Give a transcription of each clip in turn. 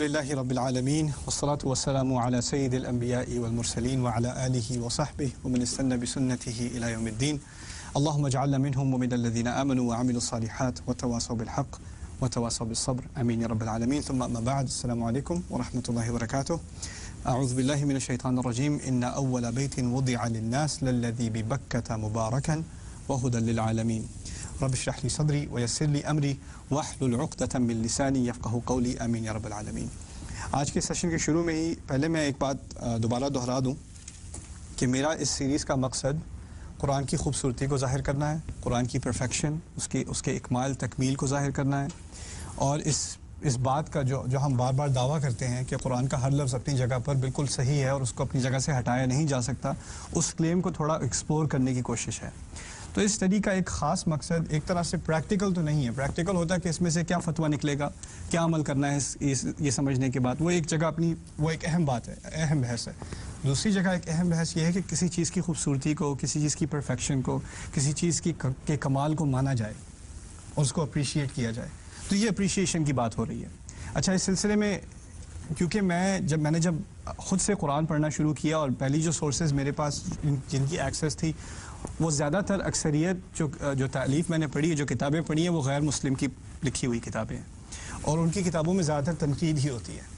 لله رب العالمين والصلاة والسلام على سيد الأنبياء والمرسلين وعلى آله وصحبه ومن استنى بسنته إلى يوم الدين. اللهم اجعلنا منهم ومن الذين آمنوا وعملوا الصالحات وتواصوا بالحق وتواصوا بالصبر آمين يا رب العالمين. ثم أما بعد، السلام عليكم ورحمة الله وبركاته. أعوذ بالله من الشيطان الرجيم. إن أول بيت وضع للناس للذي ببكة مباركا وهدى للعالمين. رب اشرح لي صدری ویسر لی امری واحلل عقدۃ من لسانی یفقہوا قولی آمین یا رب العالمین. آج کے سیشن کے شروع میں ہی پہلے میں ایک بات دوبارہ دہرا دوں کہ میرا اس سیریز کا مقصد قرآن کی خوبصورتی کو ظاہر کرنا ہے، قرآن کی پرفیکشن، اس کے اکمال تکمیل کو ظاہر کرنا ہے، اور اس بات کا جو ہم بار بار دعویٰ کرتے ہیں کہ قرآن کا ہر لفظ اپنی جگہ پر بالکل صحیح ہے اور اس کو اپنی جگہ سے ہٹایا نہیں جا سکتا، اس کلیم کو تھوڑا ایکسپلور کرنے کی کوشش ہے. تو اس اسٹڈی کا ایک خاص مقصد ایک طرح سے پریکٹیکل تو نہیں ہے. پریکٹیکل ہوتا ہے کہ اس میں سے کیا فتویٰ نکلے گا، کیا عمل کرنا ہے یہ سمجھنے کے بعد، وہ ایک جگہ اپنی وہ ایک اہم بات ہے، اہم بحث ہے. دوسری جگہ ایک اہم بحث یہ ہے کہ کسی چیز کی خوبصورتی کو، کسی چیز کی پرفیکشن کو، کسی چیز کے کمال کو مانا جائے اور اس کو اپریشیٹ کیا جائے. تو یہ اپریشیشن کی بات ہو رہی ہے. اچھا، اس سلسلے میں کیونکہ میں نے جب خود سے قرآن پڑھنا شروع کیا اور پہلی جو سورسز میرے پاس جن کی ایکسیس تھی وہ زیادہ تر اکثریت جو تالیف میں نے پڑھی ہے، جو کتابیں پڑھی ہیں، وہ غیر مسلم کی لکھی ہوئی کتابیں ہیں، اور ان کی کتابوں میں زیادہ تر تنقید ہی ہوتی ہے.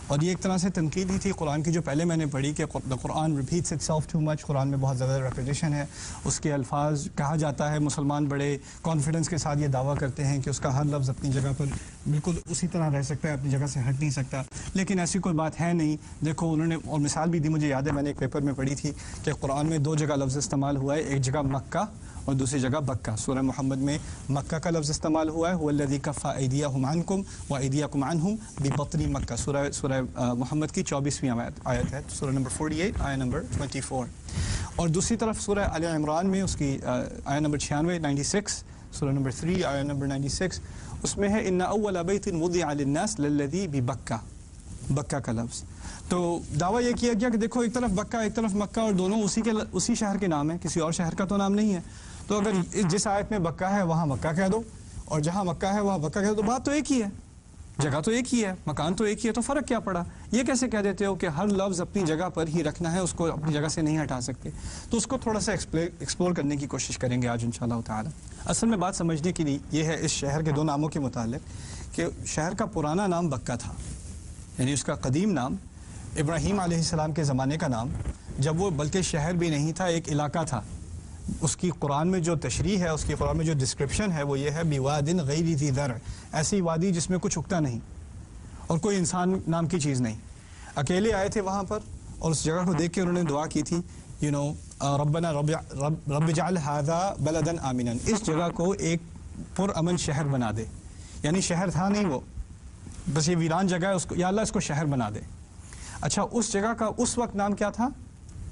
اور یہ ایک طرح سے تنقید ہی تھی قرآن کی جو پہلے میں نے پڑھی کہ Quran repeats itself too much. Quran میں بہت زیادہ ریپیٹیشن ہے، اس کے الفاظ کہا جاتا ہے، مسلمان بڑے کانفیڈنس کے ساتھ یہ دعویٰ کرتے ہیں کہ اس کا ہر لفظ اپنی جگہ پر بالکل اسی طرح رہ سکتا ہے، اپنی جگہ سے ہٹ نہیں سکتا. لیکن ایسی کوئی بات ہے نہیں. دیکھو انہوں نے اور مثال بھی دی، مجھے یاد ہے میں نے ایک پیپر میں پڑھی تھی کہ قرآن میں 2 جگہ لفظ استعمال ہوا ہے، ایک جگہ مکہ اور دوسری جگہ بکہ. سورہ محمد میں مکہ کا لفظ استعمال ہوا ہے، هو الذی کف ایدیہم عنکم وایدیکم عنہم ببطن مکہ. سورہ محمد کی 24ویں آیت ہے، سورہ نمبر 48 آیت نمبر 24. اور دوسری طرف سورہ آل عمران میں اس کی آیت نمبر 96 سورہ نمبر 3 آیت نمبر 96 اس میں ہے ان اول بیت وضع للناس للذی ببکہ، بکہ کا لفظ. تو دعویٰ یہ کیا گیا کہ دیکھو ایک طرف بکہ ایک طرف مکہ اور دونوں اسی شہر کے نام ہیں، کسی اور شہر کا تو نام نہیں ہے. تو اگر جس آیت میں بکہ ہے وہاں مکہ کہہ دو اور جہاں مکہ ہے وہاں بکہ کہہ دو، بات تو ایک ہی ہے، جگہ تو ایک ہی ہے، مکان تو ایک ہی ہے، تو فرق کیا پڑا؟ یہ کیسے کہہ دیتے ہو کہ ہر لفظ اپنی جگہ پر ہی رکھنا ہے، اس کو اپنی جگہ سے نہیں ہٹا سکتے؟ تو اس کو تھوڑا سا ایکسپلور کرنے کی کوشش کریں گے آج انشاءاللہ تعالی. اصل میں بات سمجھنے کی نہیں یہ ہے اس شہر کے 2 ناموں کے متعلق کہ شہر کا پرانا نام بکہ تھا، یعنی اس کا قدیم نام ابراہیم علیہ السلام کے زمانے کا نام، جب وہ بلکہ شہر بھی نہیں تھا، ایک علاقہ تھا. اس کی قرآن میں جو تشریح ہے، اس کی قرآن میں جو ڈسکرپشن ہے وہ یہ ہے بواد غیر ذی زرع، ایسی وادی جس میں کچھ اگتا نہیں اور کوئی انسان نام کی چیز نہیں. اکیلے آئے تھے وہاں پر اور اس جگہ کو دیکھ کے انہوں نے دعا کی تھی ربنا رب اجعل ھذا بلدا آمنا، اس جگہ کو ایک پرامن شہر بنا دے. یعنی شہر تھا نہیں، وہ بس یہ ویران جگہ ہے، اس کو یا اللہ اس کو شہر بنا دے. اچھا، اس جگہ کا اس وقت نام کیا تھا؟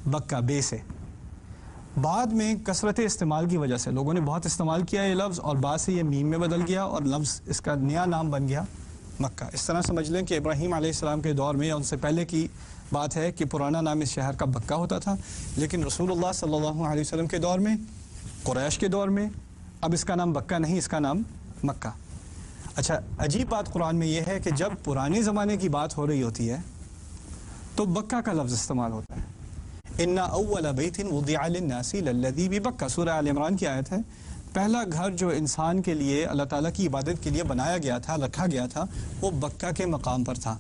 بکہ، بے سے. بعد میں کثرت استعمال کی وجہ سے لوگوں نے بہت استعمال کیا یہ لفظ اور بعد سے یہ میم میں بدل گیا اور لفظ اس کا نیا نام بن گیا مکہ. اس طرح سمجھ لیں کہ ابراہیم علیہ السلام کے دور میں یا ان سے پہلے کی بات ہے کہ پرانا نام اس شہر کا بکہ ہوتا تھا، لیکن رسول اللہ صلی اللہ علیہ وسلم کے دور میں، قریش کے دور میں اب اس کا نام بکہ نہیں، اس کا نام مکہ. اچھا، عجیب بات قرآن میں یہ ہے کہ جب پرانے زمانے کی بات ہو رہی ہوتی ہے تو بکہ کا لفظ استعمال ہوتا ہے. ان اول بیت وضع للناس للذی ببکہ، سورہ آل عمران کی آیت ہے. پہلا گھر جو انسان کے لیے اللہ تعالیٰ کی عبادت کے لیے بنایا گیا تھا، رکھا گیا تھا، وہ بکہ کے مقام پر تھا.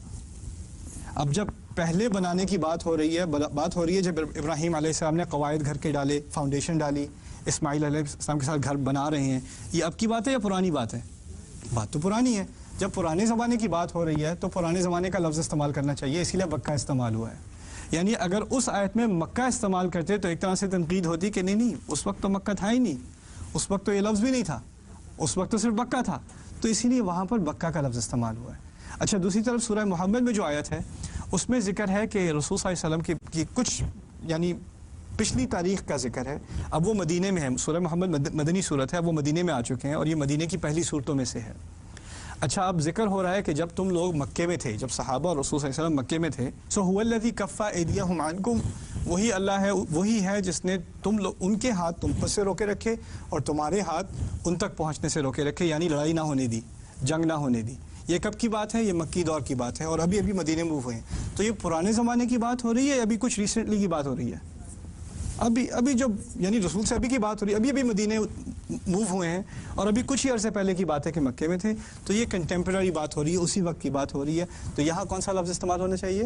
اب جب پہلے بنانے کی بات ہو رہی ہے جب ابراہیم علیہ السلام نے قواعد گھر کے ڈالے، فاؤنڈیشن ڈالی، اسماعیل علیہ السلام کے ساتھ گھر بنا رہے ہیں، یہ اب کی بات ہے یا پرانی بات ہے؟ بات تو پرانی ہے. جب پرانے زمانے کی بات ہو رہی ہے تو پرانے زمانے کا لفظ استعمال کرنا چاہیے، اسی لیے بکہ استعمال ہوا ہے. یعنی اگر اس آیت میں مکہ استعمال کرتے تو ایک طرح سے تنقید ہوتی کہ نہیں اس وقت تو مکہ تھا ہی نہیں، اس وقت تو یہ لفظ بھی نہیں تھا، اس وقت تو صرف بکہ تھا، تو اسی لیے وہاں پر بکہ کا لفظ استعمال ہوا ہے. اچھا، دوسری طرف سورہ محمد میں جو آیت ہے اس میں ذکر ہے کہ رسول صلی اللہ علیہ وسلم کی کچھ یعنی پچھلی تاریخ کا ذکر ہے. اب وہ مدینے میں ہے، سورہ محمد مدنی صورت ہے، وہ مدینے میں آ چکے ہیں اور یہ مدینے کی پہلی صورتوں میں سے ہے. اچھا، اب ذکر ہو رہا ہے کہ جب تم لوگ مکے میں تھے، جب صحابہ اور رسول صلی اللہ علیہ وسلم مکے میں تھے، سو هو الذی کف ایدیہم عنکم، وہی اللہ ہے، وہی ہے جس نے ان کے ہاتھ تم پر سے روکے رکھے اور تمہارے ہاتھ ان تک پہنچنے سے روکے رکھے، یعنی لڑائی نہ ہونے دی، جنگ نہ ہونے دی. یہ کب کی بات ہے؟ یہ مکی دور کی بات ہے اور ابھی ابھی مدینے موو ہوئے ہیں. تو یہ پرانے زمانے کی بات ہو رہی ہے یا ابھی کچھ ریسنٹلی کی بات ہو رہی ہے؟ ابھی جو یعنی رسول سے ابھی کی بات ہو رہی ہے, ابھی مدینے موو ہوئے ہیں اور ابھی کچھ ہی عرصے پہلے کی بات ہے کہ مکے میں تھے. تو یہ کنٹمپرری بات ہو رہی ہے, اسی وقت کی بات ہو رہی ہے. تو یہاں کون سا لفظ استعمال ہونا چاہیے؟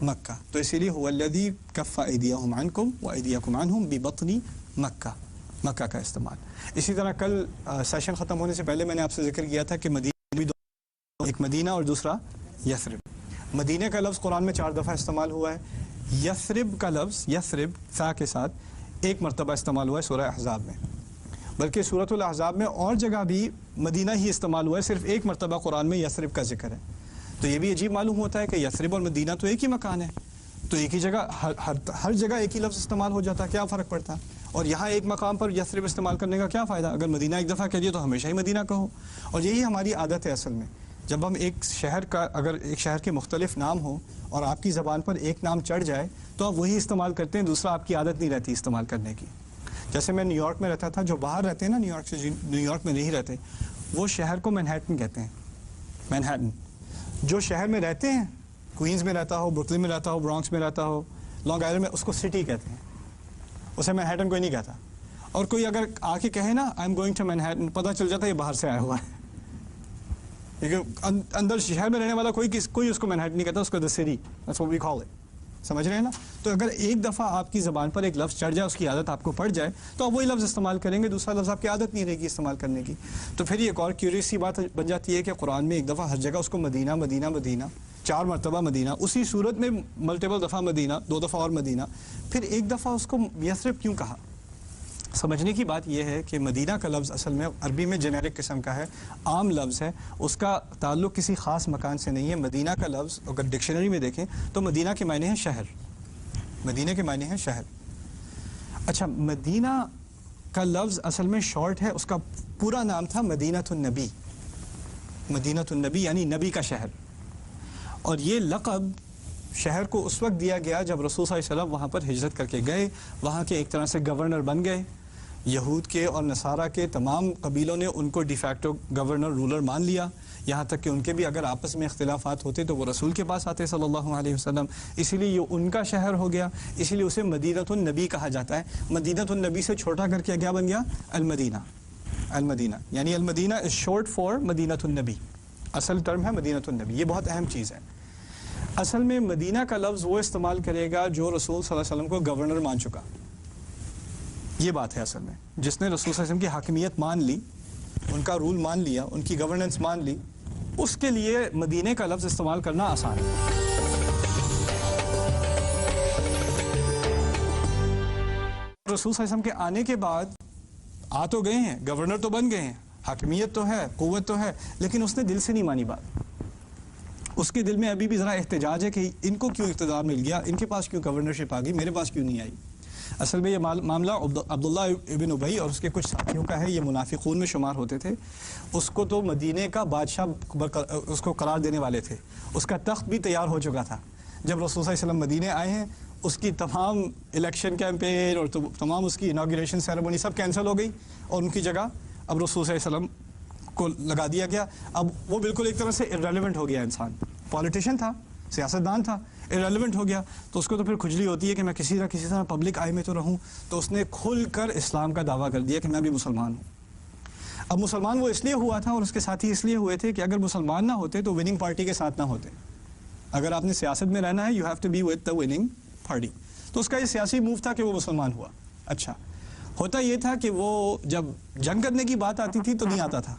مکہ. تو اسی لیے هو الذی کف ایدیہم عنکم وایدیکم عنہم ببطن مکہ, مکہ کا استعمال. اسی طرح کل سیشن ختم ہونے سے پہلے میں نے آپ سے ذکر کیا تھا کہ ایک مدینہ اور دوسرا یثرب. مدینہ کا لفظ قرآن میں 4 دفعہ استعمال ہوا ہے. یثرب کا لفظ, یثرب سا کے ساتھ 1 مرتبہ استعمال ہوا ہے سورہ احزاب میں. بلکہ سورۃ الاحزاب میں اور جگہ بھی مدینہ ہی استعمال ہوا ہے, صرف 1 مرتبہ قرآن میں یثرب کا ذکر ہے. تو یہ بھی عجیب معلوم ہوتا ہے کہ یثرب اور مدینہ تو ایک ہی مکان ہے, تو ایک ہی جگہ ہر جگہ ایک ہی لفظ استعمال ہو جاتا, کیا فرق پڑتا؟ اور یہاں ایک مقام پر یثرب استعمال کرنے کا کیا فائدہ؟ اگر مدینہ ایک دفعہ کہہ دیا تو ہمیشہ ہی مدینہ کہو. اور یہی ہماری عادت ہے اصل میں, جب ہم ایک شہر کا, اگر ایک شہر کے مختلف نام ہوں اور آپ کی زبان پر ایک نام چڑھ جائے تو آپ وہی استعمال کرتے ہیں, دوسرا آپ کی عادت نہیں رہتی استعمال کرنے کی. جیسے میں نیو یارک میں رہتا تھا, جو باہر رہتے ہیں نا نیو یارک سے, نیو یارک میں نہیں رہتے, وہ شہر کو مینہٹن کہتے ہیں, مینہٹن. جو شہر میں رہتے ہیں, کوئنز میں رہتا ہو, بروکلن میں رہتا ہو, برانکس میں رہتا ہو, لانگ آئلینڈ میں, اس کو سٹی کہتے ہیں, اسے مینہٹن کوئی نہیں کہتا. اور کوئی اگر آ کے کہے نا I am going to Manhattan, پتہ چل جاتا ہے یہ باہر سے آیا ہوا ہے, کیونکہ اندر شہر میں رہنے والا کوئی اس کو مینہٹن نہیں کہتا, اس کو the city, that's what we call it. سمجھ رہے ہیں نا؟ تو اگر ایک دفعہ آپ کی زبان پر ایک لفظ چڑھ جائے, اس کی عادت آپ کو پڑ جائے, تو آپ وہی لفظ استعمال کریں گے, دوسرا لفظ آپ کی عادت نہیں رہے گی استعمال کرنے کی. تو پھر یہ ایک اور کیوریس سی بات بن جاتی ہے کہ قرآن میں ایک دفعہ ہر جگہ اس کو مدینہ مدینہ مدینہ, 4 مرتبہ مدینہ, اسی صورت میں ملٹیپل دفعہ مدینہ, 2 دفعہ اور مدینہ, پھر ایک دفعہ اس کو یثرب کیوں کہا؟ سمجھنے کی بات یہ ہے کہ مدینہ کا لفظ اصل میں عربی میں جنیرک قسم کا ہے, عام لفظ ہے, اس کا تعلق کسی خاص مکان سے نہیں ہے. مدینہ کا لفظ اگر ڈکشنری میں دیکھیں تو مدینہ کے معنی ہیں شہر, مدینہ کے معنی ہیں شہر. اچھا, مدینہ کا لفظ اصل میں شارٹ ہے, اس کا پورا نام تھا مدینۃ النبی, مدینۃ النبی یعنی نبی کا شہر. اور یہ لقب شہر کو اس وقت دیا گیا جب رسول صلی اللہ علیہ وسلم وہاں پر ہجرت کر کے گئے, وہاں کے ایک طرح سے گورنر بن گئے. یہود کے اور نصارہ کے تمام قبیلوں نے ان کو ڈی فیکٹو گورنر, رولر مان لیا, یہاں تک کہ ان کے بھی اگر آپس میں اختلافات ہوتے تو وہ رسول کے پاس آتے صلی اللہ علیہ وسلم. اسی لیے یہ ان کا شہر ہو گیا, اسی لیے اسے مدینۃ النبی کہا جاتا ہے. مدینۃ النبی سے چھوٹا کر کے کیا بن گیا؟ المدینہ. المدینہ یعنی المدینہ از شارٹ فار مدینۃ النبی, اصل ٹرم ہے مدینۃ النبی. یہ بہت اہم چیز ہے. اصل میں مدینہ کا لفظ وہ استعمال کرے گا جو رسول صلی اللہ علیہ وسلم کو گورنر مان چکا. یہ بات ہے اصل میں, جس نے رسول صلی اللہ علیہ وسلم کی حاکمیت مان لی, ان کا رول مان لیا, ان کی گورننس مان لی, اس کے لیے مدینہ کا لفظ استعمال کرنا آسان ہے. رسول صلی اللہ علیہ وسلم کے آنے کے بعد آ تو گئے ہیں, گورنر تو بن گئے ہیں, حاکمیت تو ہے, قوت تو ہے, لیکن اس نے دل سے نہیں مانی بات. اس کے دل میں ابھی بھی ذرا احتجاج ہے کہ ان کو کیوں اقتدار مل گیا, ان کے پاس کیوں گورنرشپ آ گئی, میرے پاس کیوں نہیں آئی. اصل میں یہ معاملہ عبداللہ ابن ابی اور اس کے کچھ ساتھیوں کا ہے, یہ منافقون میں شمار ہوتے تھے. اس کو تو مدینے کا بادشاہ اس کو قرار دینے والے تھے, اس کا تخت بھی تیار ہو چکا تھا. جب رسول صلی اللہ علیہ وسلم مدینے آئے ہیں, اس کی تمام الیکشن کیمپین اور تمام اس کی اناگریشن سیریمونی سب کینسل ہو گئی, اور ان کی جگہ اب رسول صلی اللہ علیہ وسلم کو لگا دیا گیا. اب وہ بالکل ایک طرح سے ارریلیونٹ ہو گیا انسان, پولیٹیشین تھا, سیاستدان تھا, ارریلیونٹ ہو گیا. تو اس کو تو پھر کھجلی ہوتی ہے کہ میں کسی طرح پبلک آئی میں تو رہوں. تو اس نے کھل کر اسلام کا دعویٰ کر دیا کہ میں بھی مسلمان ہوں. اب مسلمان وہ اس لیے ہوا تھا اور اس کے ساتھی اس لیے ہوئے تھے کہ اگر مسلمان نہ ہوتے تو وننگ پارٹی کے ساتھ نہ ہوتے. اگر آپ نے سیاست میں رہنا ہے, you have to be with the winning party. تو اس کا یہ سیاسی موو تھا کہ وہ مسلمان ہوا. اچھا, ہوتا یہ تھا کہ وہ جب جنگ کرنے کی بات آتی تھی تو نہیں آتا تھا.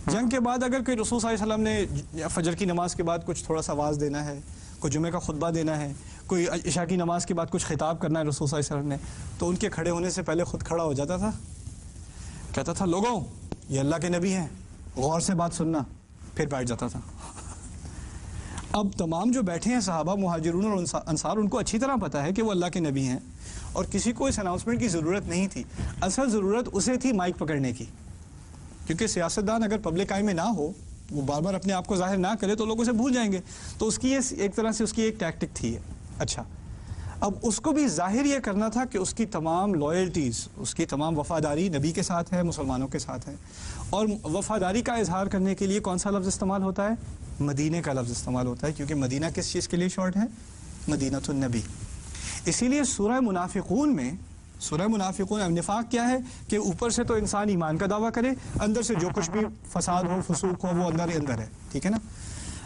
جنگ کے بعد اگر کوئی رسول صلی اللہ علیہ وسلم نے فجر کی نماز کے بعد کچھ تھوڑا سا آواز دینا ہے, کوئی جمعہ کا خطبہ دینا ہے, کوئی عشاء کی نماز کے بعد کچھ خطاب کرنا ہے رسول صلی اللہ علیہ وسلم نے, تو ان کے کھڑے ہونے سے پہلے خود کھڑا ہو جاتا تھا, کہتا تھا لوگوں یہ اللہ کے نبی ہیں, غور سے بات سننا, پھر بیٹھ جاتا تھا. اب تمام جو بیٹھے ہیں صحابہ, مہاجرون اور انصار, ان کو اچھی طرح پتہ ہے کہ وہ اللہ کے نبی ہیں, اور کسی کو اس اناؤنسمنٹ کی ضرورت نہیں تھی. اصل ضرورت اسے تھی مائک پکڑنے کی, کیونکہ سیاستدان اگر پبلک آئی میں نہ ہو, وہ بار بار اپنے آپ کو ظاہر نہ کرے تو لوگ اسے بھول جائیں گے. تو اس کی ایک طرح سے اس کی ایک ٹیکٹک تھی. اچھا, اب اس کو بھی ظاہر یہ کرنا تھا کہ اس کی تمام لائلٹیز، اس کی تمام وفاداری نبی کے ساتھ ہے، مسلمانوں کے ساتھ ہے، اور وفاداری کا اظہار کرنے کے لیے کون سا لفظ استعمال ہوتا ہے؟ مدینے کا لفظ استعمال ہوتا ہے، کیونکہ مدینہ کس چیز کے لیے شارٹ ہے؟ مدینۃ النبی۔ اسی لیے سورہ منافقون میں، سورہ منافقون نفاق کیا ہے کہ اوپر سے تو انسان ایمان کا دعویٰ کرے، اندر سے جو کچھ بھی فساد ہو، فسوق ہو، وہ اندر ہی اندر ہے، ٹھیک ہے نا؟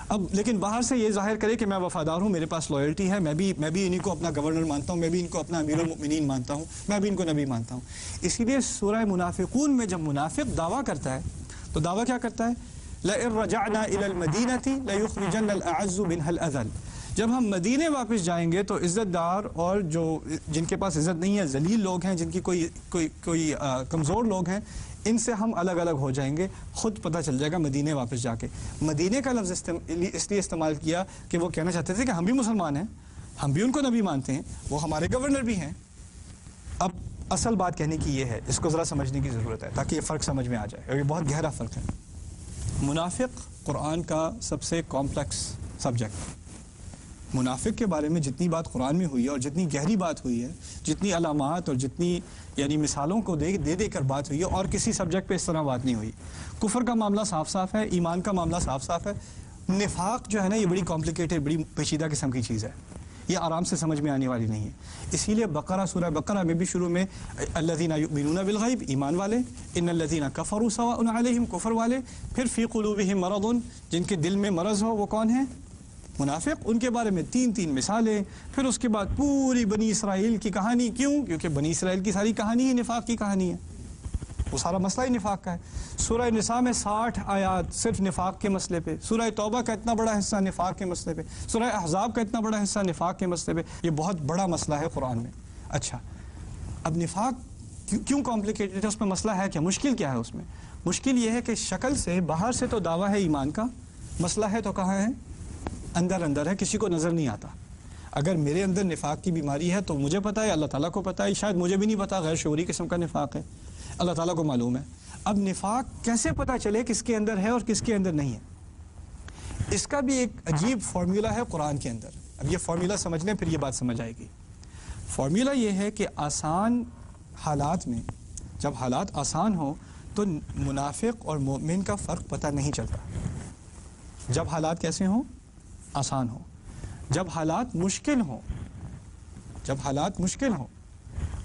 اب لیکن باہر سے یہ ظاہر کرے کہ میں وفادار ہوں، میرے پاس لائلٹی ہے، میں بھی انہیں کو اپنا گورنر مانتا ہوں، میں بھی ان کو اپنا امیر المؤمنین مانتا ہوں، میں بھی ان کو نبی مانتا ہوں۔ اسی لیے سورہ منافقون میں جب منافق دعویٰ کرتا ہے تو دعویٰ کیا کرتا ہے؟ لَئِن رَجَعْنَا إِلَى الْمَدِينَةِ لَيُخْرِجَنَّ الْأَعَزُّ مِنْهَا الْأَذَلَّ، جب ہم مدینے واپس جائیں گے تو عزت دار اور جن کے پاس عزت نہیں ہے، ذلیل لوگ ہیں، جن کی کوئی کمزور لوگ ہیں، ان سے ہم الگ الگ ہو جائیں گے، خود پتہ چل جائے گا مدینے واپس جا کے۔ مدینے کا لفظ اس لیے استعمال کیا کہ وہ کہنا چاہتے تھے کہ ہم بھی مسلمان ہیں، ہم بھی ان کو نبی مانتے ہیں، وہ ہمارے گورنر بھی ہیں۔ اب اصل بات کہنے کی یہ ہے، اس کو ذرا سمجھنے کی ضرورت ہے تاکہ یہ فرق سمجھ میں آ جائے، اور یہ بہت گہرا فرق ہے۔ منافق قرآن کا سب سے کمپلیکس سبجیکٹ۔ منافق کے بارے میں جتنی بات قرآن میں ہوئی ہے اور جتنی گہری بات ہوئی ہے، جتنی علامات اور جتنی یعنی مثالوں کو دے کر بات ہوئی ہے، اور کسی سبجیکٹ پہ اس طرح بات نہیں ہوئی۔ کفر کا معاملہ صاف صاف ہے، ایمان کا معاملہ صاف صاف ہے۔ نفاق جو ہے نا، یہ بڑی کمپلیکیٹڈ، بڑی پیچیدہ قسم کی چیز ہے، یہ آرام سے سمجھ میں آنے والی نہیں ہے۔ اسی لیے سورہ بقرہ میں بھی شروع میں الذین یؤمنون بالغیب، ایمان والے، ان الذین کفروا سواء علیہم، کفر والے، پھر فی قلوبہم مرض، جن کے دل میں مرض ہو، وہ کون ہیں؟ منافق۔ ان کے بارے میں تین مثالیں، پھر اس کے بعد پوری بنی اسرائیل کی کہانی۔ کیوں؟ کیونکہ بنی اسرائیل کی ساری کہانی ہی نفاق کی کہانی ہے، وہ سارا مسئلہ ہی نفاق کا ہے۔ سورہ نساء میں 60 آیات صرف نفاق کے مسئلے پہ، سورہ توبہ کا اتنا بڑا حصہ نفاق کے مسئلے پہ، سورہ احزاب کا اتنا بڑا حصہ نفاق کے مسئلے پہ۔ یہ بہت بڑا مسئلہ ہے قرآن میں۔ اچھا، اب نفاق کیوں کمپلیکیٹڈ ہے؟ اس میں مسئلہ ہے کیا؟ مشکل کیا ہے اس میں؟ مشکل یہ ہے کہ شکل سے باہر سے تو دعویٰ ہے ایمان کا، مسئلہ ہے تو کہاں ہے؟ اندر ہے، کسی کو نظر نہیں آتا۔ اگر میرے اندر نفاق کی بیماری ہے تو مجھے پتہ ہے، اللہ تعالیٰ کو پتہ ہے، شاید مجھے بھی نہیں پتہ، غیر شعوری قسم کا نفاق ہے، اللہ تعالیٰ کو معلوم ہے۔ اب نفاق کیسے پتہ چلے کس کے اندر ہے اور کس کے اندر نہیں ہے؟ اس کا بھی ایک عجیب فارمولہ ہے قرآن کے اندر۔ اب یہ فارمولہ سمجھ لیں، پھر یہ بات سمجھ آئے گی۔ فارمولہ یہ ہے کہ آسان حالات میں، جب حالات آسان ہوں تو منافق اور مومن کا فرق پتہ نہیں چلتا۔ جب حالات کیسے ہوں؟ آسان ہو۔ جب حالات مشکل ہوں، جب حالات مشکل ہوں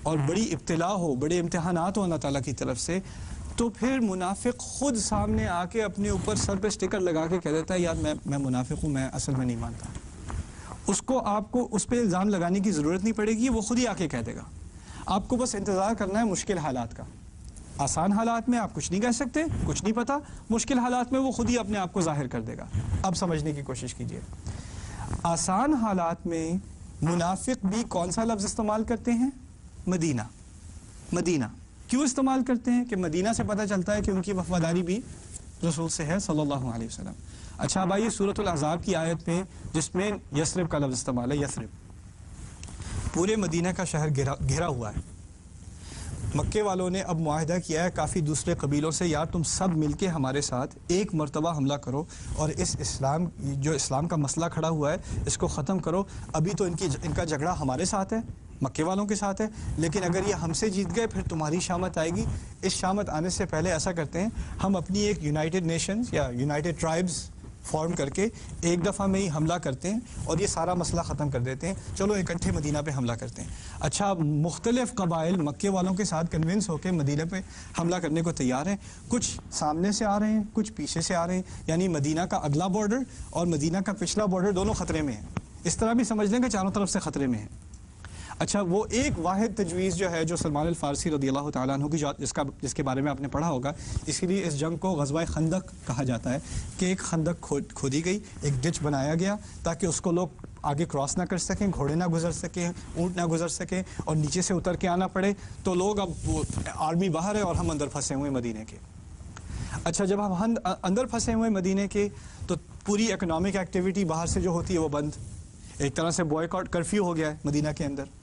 اور بڑی ابتلا ہو، بڑے امتحانات ہوں اللہ تعالیٰ کی طرف سے، تو پھر منافق خود سامنے آ کے اپنے اوپر سر پہ سٹیکر لگا کے کہہ دیتا ہے یار میں منافق ہوں، میں اصل میں نہیں مانتا۔ اس کو آپ کو اس پہ الزام لگانے کی ضرورت نہیں پڑے گی، وہ خود ہی آ کے کہہ دے گا۔ آپ کو بس انتظار کرنا ہے مشکل حالات کا۔ آسان حالات میں آپ کچھ نہیں کہہ سکتے، کچھ نہیں پتا، مشکل حالات میں وہ خود ہی اپنے آپ کو ظاہر کر دے گا۔ اب سمجھنے کی کوشش کیجئے۔ آسان حالات میں منافق بھی کون سا لفظ استعمال کرتے ہیں؟ مدینہ۔ مدینہ کیوں استعمال کرتے ہیں؟ کہ مدینہ سے پتہ چلتا ہے کہ ان کی وفاداری بھی رسول سے ہے صلی اللہ علیہ وسلم۔ اچھا، اب آئیے سورۃ الاحزاب کی آیت میں جس میں یثرب کا لفظ استعمال ہے۔ یثرب پورے مدینہ کا شہر گھرا ہوا ہے۔ مکے والوں نے اب معاہدہ کیا ہے کافی دوسرے قبیلوں سے، یار تم سب مل کے ہمارے ساتھ ایک مرتبہ حملہ کرو اور اس اسلام کا مسئلہ کھڑا ہوا ہے اس کو ختم کرو۔ ابھی تو ان کا جھگڑا ہمارے ساتھ ہے، مکے والوں کے ساتھ ہے، لیکن اگر یہ ہم سے جیت گئے پھر تمہاری شامت آئے گی۔ اس شامت آنے سے پہلے ایسا کرتے ہیں، ہم اپنی ایک یونائٹڈ نیشنز یا یونائٹڈ ٹرائبز فارم کر کے ایک دفعہ میں ہی حملہ کرتے ہیں اور یہ سارا مسئلہ ختم کر دیتے ہیں، چلو اکٹھے مدینہ پہ حملہ کرتے ہیں۔ اچھا، مختلف قبائل مکے والوں کے ساتھ کنونس ہو کے مدینہ پہ حملہ کرنے کو تیار ہیں، کچھ سامنے سے آ رہے ہیں، کچھ پیچھے سے آ رہے ہیں، یعنی مدینہ کا اگلا بارڈر اور مدینہ کا پچھلا بارڈر دونوں خطرے میں ہیں۔ اس طرح بھی سمجھ لیں کہ چاروں طرف سے خطرے میں ہیں۔ اچھا، وہ ایک واحد تجویز جو ہے جو سلمان الفارسی رضی اللہ تعالیٰ عنہ کی جس کے بارے میں آپ نے پڑھا ہوگا، اسی لیے اس جنگ کو غزوہ خندق کہا جاتا ہے کہ ایک خندق کھودی گئی، ایک ڈچ بنایا گیا تاکہ اس کو لوگ آگے کراس نہ کر سکیں، گھوڑے نہ گزر سکیں، اونٹ نہ گزر سکیں اور نیچے سے اتر کے آنا پڑے، تو لوگ اب وہ آرمی باہر ہے اور ہم اندر پھنسے ہوئے مدینے کے۔ اچھا، جب ہم اندر پھنسے ہوئے مدینے کے تو پوری اکنامک ایکٹیویٹی باہر سے جو ہوتی ہے وہ بند، ایک طرح سے بوائیکاٹ، کرفیو ہو گیا ہے مدینہ کے اندر،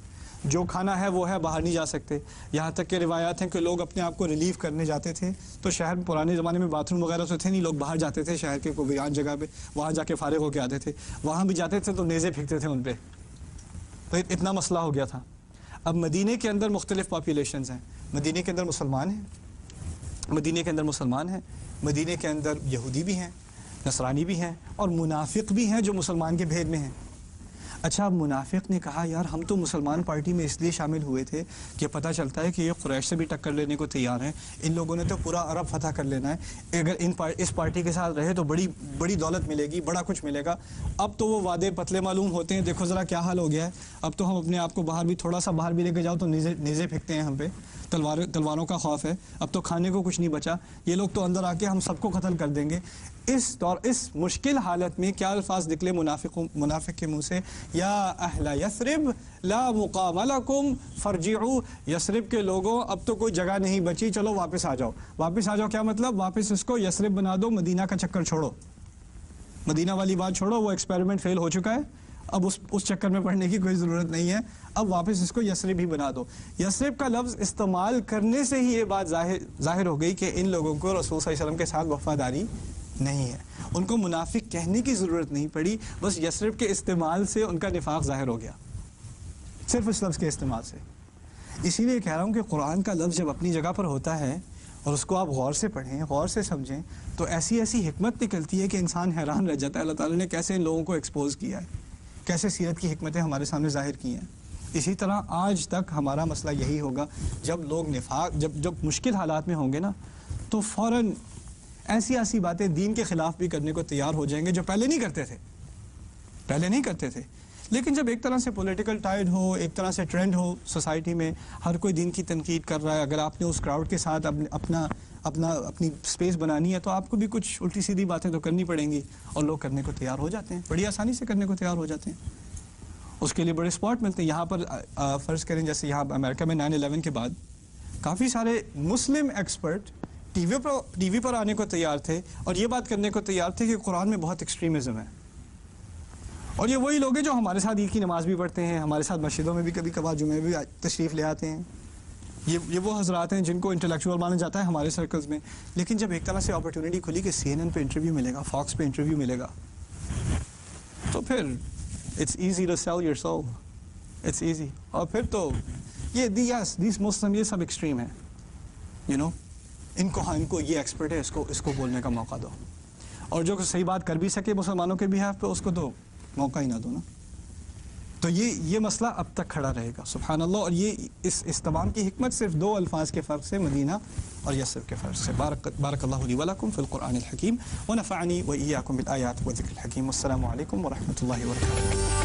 جو کھانا ہے وہ ہے، باہر نہیں جا سکتے۔ یہاں تک کہ روایات ہیں کہ لوگ اپنے آپ کو ریلیف کرنے جاتے تھے تو شہر میں پرانے زمانے میں باتھ روم وغیرہ تو تھے نہیں، لوگ باہر جاتے تھے شہر کے کوئی ویران جگہ پہ، وہاں جا کے فارغ ہو کے آتے تھے، وہاں بھی جاتے تھے تو نیزے پھینکتے تھے ان پہ، تو اتنا مسئلہ ہو گیا تھا. اب مدینے کے اندر مختلف پاپولیشنز ہیں. مدینے کے اندر مسلمان ہیں, مدینے کے اندر مسلمان ہیں, مدینے کے اندر یہودی بھی ہیں, نصرانی بھی ہیں, اور منافق بھی ہیں جو مسلمان کے بھید میں ہیں. اچھا, اب منافق نے کہا یار ہم تو مسلمان پارٹی میں اس لیے شامل ہوئے تھے کہ پتہ چلتا ہے کہ یہ قریش سے بھی ٹکر لینے کو تیار ہیں, ان لوگوں نے تو پورا عرب فتح کر لینا ہے, اگر اس پارٹی کے ساتھ رہے تو بڑی دولت ملے گی, بڑا کچھ ملے گا. اب تو وہ وعدے پتلے معلوم ہوتے ہیں. دیکھو ذرا کیا حال ہو گیا ہے. اب تو ہم اپنے آپ کو باہر بھی تھوڑا سا باہر بھی لے کے جاؤ تو نیزے پھینکتے ہیں ہم پہ, تلواروں کا خوف ہے. اب تو کھانے کو کچھ نہیں بچا, یہ لوگ تو اندر آ کے ہم سب کو قتل کر دیں گے. اس مشکل حالت میں کیا الفاظ نکلے منافق کے منہ سے؟ یا اہل یثرب لا مقام لکم فرجعوا, یثرب کے لوگوں اب تو کوئی جگہ نہیں بچی, چلو واپس آ جاؤ. واپس آ جاؤ کیا مطلب؟ واپس اس کو یثرب بنا دو, مدینہ کا چکر چھوڑو, مدینہ والی بات چھوڑو, وہ ایکسپیریمنٹ فیل ہو چکا ہے, اب اس چکر میں پڑھنے کی کوئی ضرورت نہیں ہے, اب واپس اس کو یثرب ہی بنا دو. یثرب کا لفظ استعمال کرنے سے ہی یہ بات ظاہر ہو گئی کہ ان لوگوں کو رسول صلی اللہ علیہ وسلم کے ساتھ وفاداری نہیں ہے. ان کو منافق کہنے کی ضرورت نہیں پڑی, بس یثرب کے استعمال سے ان کا نفاق ظاہر ہو گیا, صرف اس لفظ کے استعمال سے. اسی لیے کہہ رہا ہوں کہ قرآن کا لفظ جب اپنی جگہ پر ہوتا ہے اور اس کو آپ غور سے پڑھیں, غور سے سمجھیں, تو ایسی حکمت نکلتی ہے کہ انسان حیران رہ جاتا ہے اللہ تعالیٰ نے کیسے ان لوگوں کو ایکسپوز کیا ہے, کیسے سیرت کی حکمتیں ہمارے سامنے ظاہر کی ہیں. اسی طرح آج تک ہمارا مسئلہ یہی ہوگا, جب لوگ نفاق جب مشکل حالات میں ہوں گے نا, تو فوراً ایسی باتیں دین کے خلاف بھی کرنے کو تیار ہو جائیں گے جو پہلے نہیں کرتے تھے. لیکن جب ایک طرح سے پولیٹیکل ٹائڈ ہو, ایک طرح سے ٹرینڈ ہو سوسائٹی میں, ہر کوئی دین کی تنقید کر رہا ہے, اگر آپ نے اس کراؤڈ کے ساتھ اپنی سپیس بنانی ہے تو آپ کو بھی کچھ الٹی سیدھی باتیں تو کرنی پڑیں گی, اور لوگ کرنے کو تیار ہو جاتے ہیں, بڑی آسانی سے کرنے کو تیار ہو جاتے ہیں. اس کے لیے بڑے اسپاٹ ملتے ہیں. یہاں پر فرض کریں جیسے یہاں امریکہ میں 9/11 کے بعد کافی سارے مسلم ایکسپرٹ ٹی وی پر آنے کو تیار تھے اور یہ بات کرنے کو تیار تھے کہ قرآن میں بہت ایکسٹریمزم ہے. اور یہ وہی لوگ ہیں جو ہمارے ساتھ عید کی نماز بھی پڑھتے ہیں, ہمارے ساتھ مسجدوں میں بھی کبھی کبھار جمعے بھی تشریف لے آتے ہیں. یہ وہ حضرات ہیں جن کو انٹلیکچوئل مانا جاتا ہے ہمارے سرکلز میں. لیکن جب ایک طرح سے اپرچونٹی کھلی کہ CNN پہ انٹرویو ملے گا, فاکس پہ انٹرویو ملے گا, تو پھر it's easy to sell your soul, it's easy. اور پھر تو دیس مسلم یہ سب ایکسٹریم ہے, یو نو, ان کو یہ ایکسپرٹ ہے, اس کو بولنے کا موقع دو, اور جو صحیح بات کر بھی سکے مسلمانوں کے بیہاف پہ اس کو تو موقع ہی نہ دو نا. تو یہ مسئلہ اب تک کھڑا رہے گا, سبحان اللہ. اور یہ اس تمام کی حکمت صرف 2 الفاظ کے فرق سے, مدینہ اور یثرب کے فرق سے. بارک اللہ لی ولکم فی القرآن الحکیم ونفعنی وإیاکم بالآیات والذکر الحکیم. والسلام علیکم ورحمۃ اللہ وبرکاتہ.